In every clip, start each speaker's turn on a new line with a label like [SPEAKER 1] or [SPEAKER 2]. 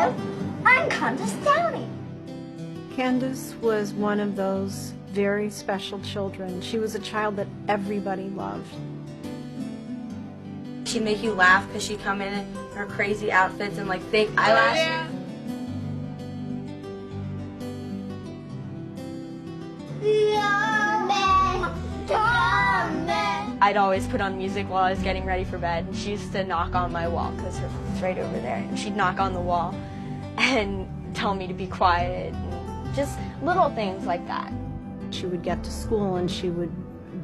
[SPEAKER 1] Hello, I'm Candace Downey.
[SPEAKER 2] Candace was one of those very special children. She was a child that everybody loved.
[SPEAKER 3] She'd make you laugh because she'd come in her crazy outfits and like fake eyelashes. I'd always put on music while I was getting ready for bed, and she used to knock on my wall because her room's right over there, and she'd knock on the wall and tell me to be quiet, and just little things like that.
[SPEAKER 2] She would get to school and she would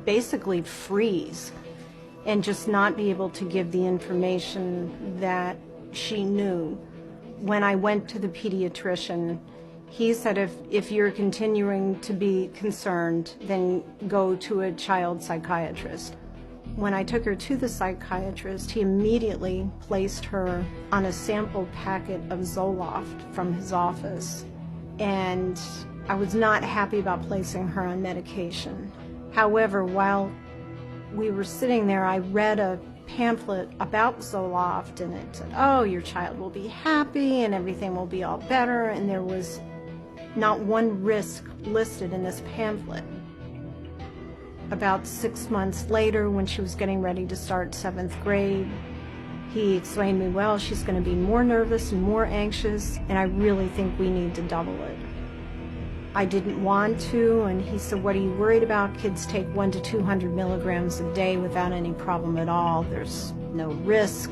[SPEAKER 2] basically freeze and just not be able to give the information that she knew. When I went to the pediatrician, he said if you're continuing to be concerned, then go to a child psychiatrist. When I took her to the psychiatrist, he immediately placed her on a sample packet of Zoloft from his office. And I was not happy about placing her on medication. However, while we were sitting there, I read a pamphlet about Zoloft, and it said, oh, your child will be happy and everything will be all better, and there was not one risk listed in this pamphlet. About 6 months later, when she was getting ready to start 7th grade, he explained to me, well, she's going to be more nervous and more anxious, and I really think we need to double it. I didn't want to, and he said, what are you worried about? Kids take 100 to 200 milligrams a day without any problem at all. There's no risk.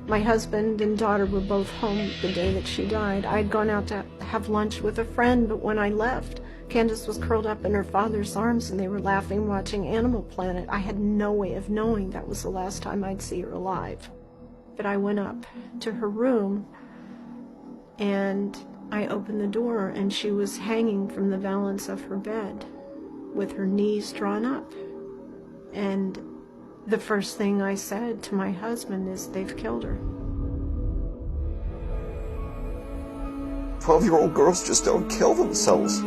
[SPEAKER 2] My husband and daughter were both home the day that she died. I'd gone out to have lunch with a friend, but when I left, Candace was curled up in her father's arms and they were laughing, watching Animal Planet. I had no way of knowing that was the last time I'd see her alive. But I went up to her room and I opened the door and she was hanging from the valance of her bed with her knees drawn up. And the first thing I said to my husband is, they've killed her.
[SPEAKER 4] 12-year-old girls just don't kill themselves.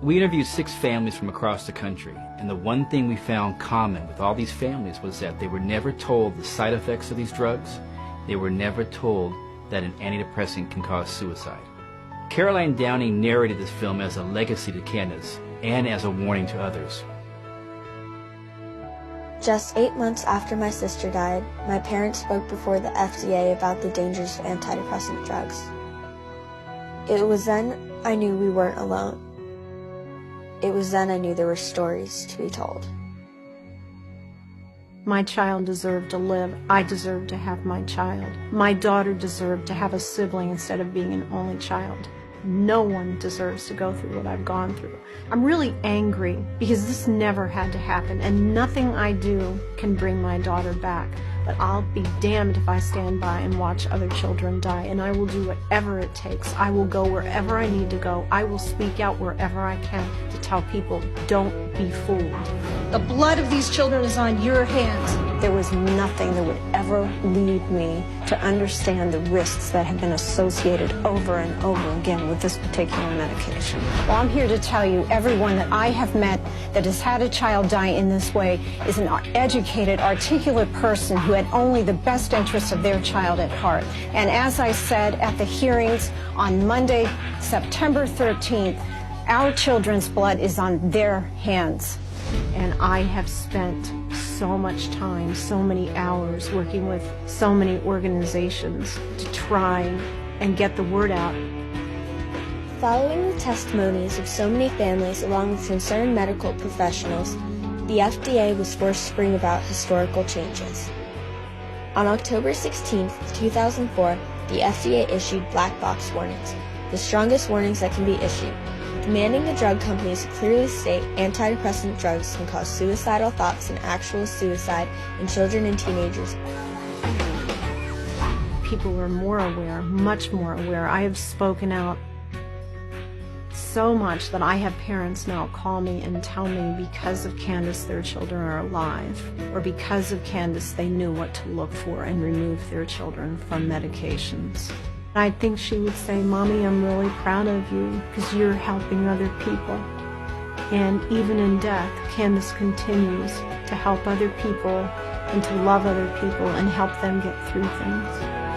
[SPEAKER 5] We interviewed 6 families from across the country, and the one thing we found common with all these families was that they were never told the side effects of these drugs. They were never told that an antidepressant can cause suicide. Caroline Downey narrated this film as a legacy to Candace and as a warning to others.
[SPEAKER 6] Just 8 months after my sister died, my parents spoke before the FDA about the dangers of antidepressant drugs. It was then I knew we weren't alone. It was then I knew there were stories to be told.
[SPEAKER 2] My child deserved to live. I deserved to have my child. My daughter deserved to have a sibling instead of being an only child. No one deserves to go through what I've gone through. I'm really angry because this never had to happen, and nothing I do can bring my daughter back. But I'll be damned if I stand by and watch other children die, and I will do whatever it takes. I will go wherever I need to go. I will speak out wherever I can to tell people, don't be fooled. The blood of these children is on your hands. There was nothing that would ever lead me to understand the risks that have been associated over and over again with this particular medication. Well, I'm here to tell you, everyone that I have met that has had a child die in this way is an educated, articulate person who had only the best interests of their child at heart. And as I said at the hearings on Monday, September 13th, our children's blood is on their hands. And I have spent so much time, so many hours working with so many organizations to try and get the word out.
[SPEAKER 6] Following the testimonies of so many families along with concerned medical professionals, the FDA was forced to bring about historical changes. On October 16, 2004, the FDA issued black box warnings, the strongest warnings that can be issued, demanding the drug companies clearly state antidepressant drugs can cause suicidal thoughts and actual suicide in children and teenagers.
[SPEAKER 2] People are more aware, much more aware. I have spoken out so much that I have parents now call me and tell me because of Candace their children are alive, or because of Candace they knew what to look for and remove their children from medications. I think she would say, Mommy, I'm really proud of you because you're helping other people. And even in death, Candace continues to help other people and to love other people and help them get through things.